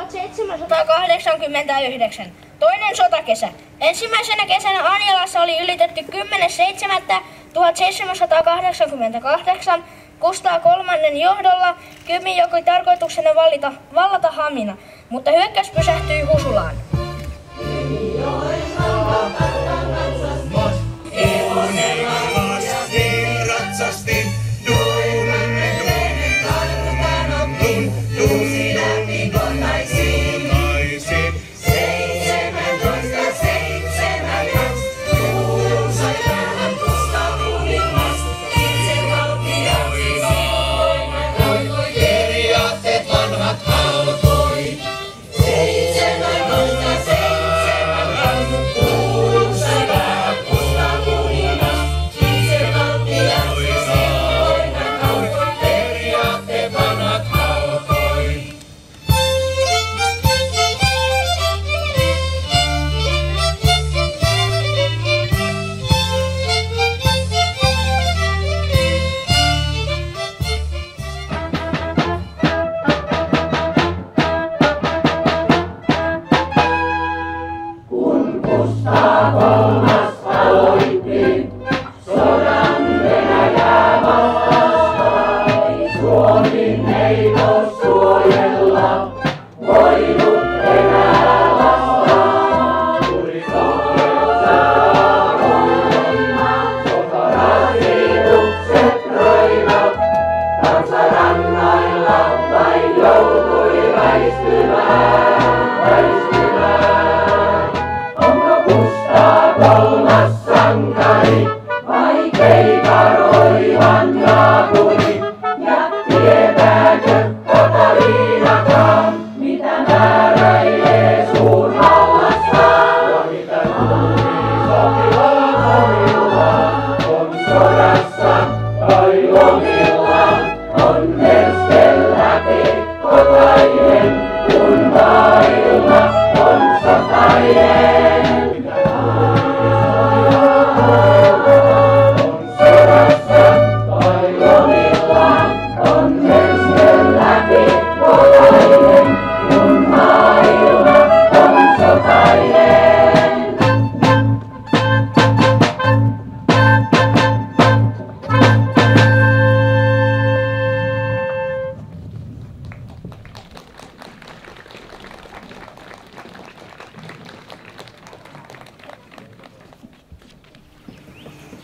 1789. Toinen sotakesä. Ensimmäisenä kesänä Anjalassa oli ylitetty 10.7.1788 Kustaa III johdolla Kymi-joki tarkoituksena vallata Hamina, mutta hyökkäys pysähtyi Husulaan.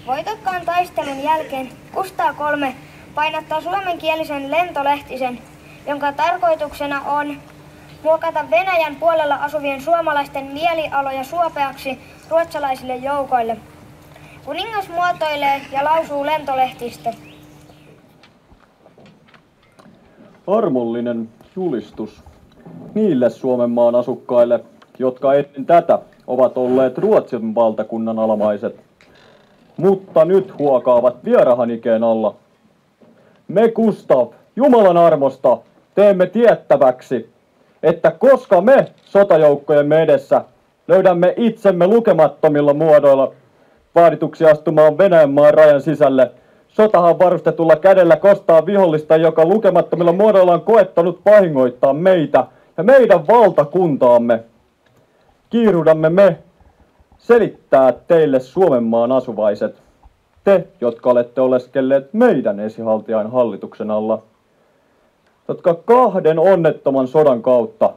Voitokkaan taistelun jälkeen Kustaa III painottaa suomenkielisen lentolehtisen, jonka tarkoituksena on muokata Venäjän puolella asuvien suomalaisten mielialoja suopeaksi ruotsalaisille joukoille. Kuningas muotoilee ja lausuu lentolehtistä. Armollinen julistus niille Suomenmaan asukkaille, jotka ennen tätä ovat olleet Ruotsin valtakunnan alamaiset, mutta nyt huokaavat vierahanikeen alla. Me, Gustav, Jumalan armosta teemme tiettäväksi, että koska me sotajoukkojemme edessä löydämme itsemme lukemattomilla muodoilla vaadituksi astumaan Venäjänmaan rajan sisälle, sotahan varustetulla kädellä kostaa vihollista, joka lukemattomilla muodoilla on koettanut vahingoittaa meitä ja meidän valtakuntaamme. Kiirudamme me selittää teille Suomenmaan asuvaiset, te, jotka olette oleskelleet meidän esihaltijain hallituksen alla, jotka 2 onnettoman sodan kautta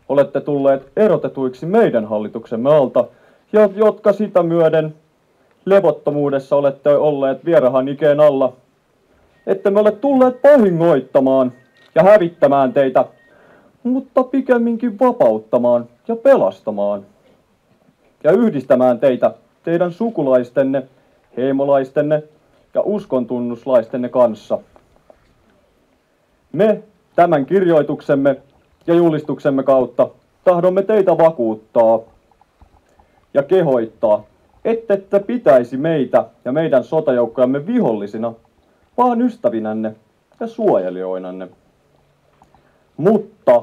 olette tulleet erotetuiksi meidän hallituksemme alta, ja jotka sitä myöden levottomuudessa olette olleet vierahanikeen alla, että me ole tulleet vahingoittamaan ja hävittämään teitä, mutta pikemminkin vapauttamaan ja pelastamaan ja yhdistämään teitä teidän sukulaistenne, heimolaistenne ja uskontunnuslaistenne kanssa. Me tämän kirjoituksemme ja julistuksemme kautta tahdomme teitä vakuuttaa ja kehoittaa, ettette pitäisi meitä ja meidän sotajoukkojamme vihollisina, vaan ystävinänne ja suojelijoinanne. Mutta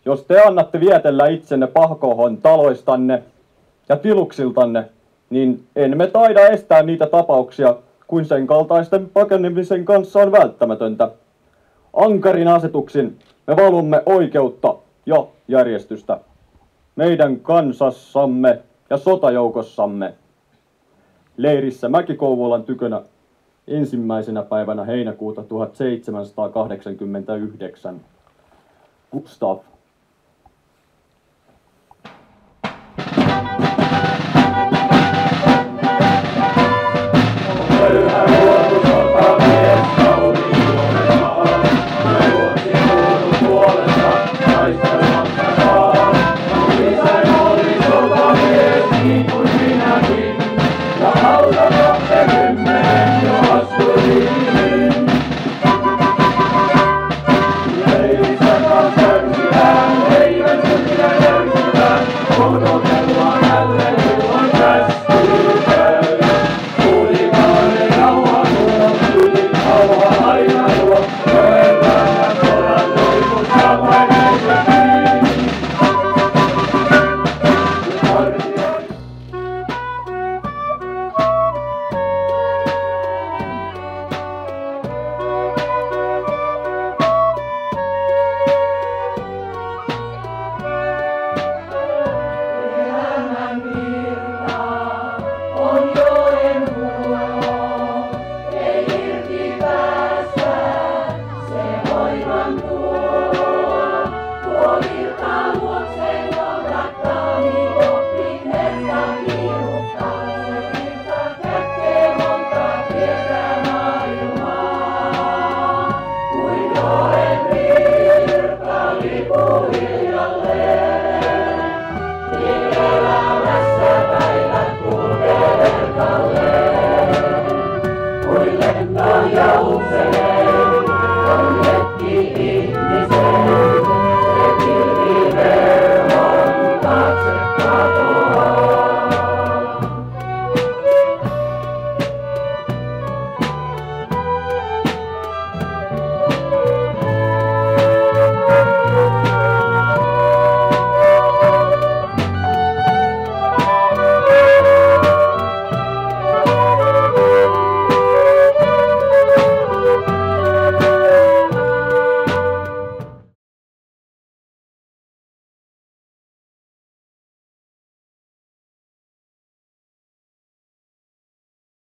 jos te annatte vietellä itsenne pakohon taloistanne ja tiluksiltanne, niin emme taida estää niitä tapauksia, kuin sen kaltaisten pakenemisen kanssa on välttämätöntä. Ankarin asetuksin Me valvomme oikeutta ja järjestystä meidän kansassamme ja sotajoukossamme. Leirissä Mäki-Kouvolan tykönä 1. päivänä heinäkuuta 1789. Gustav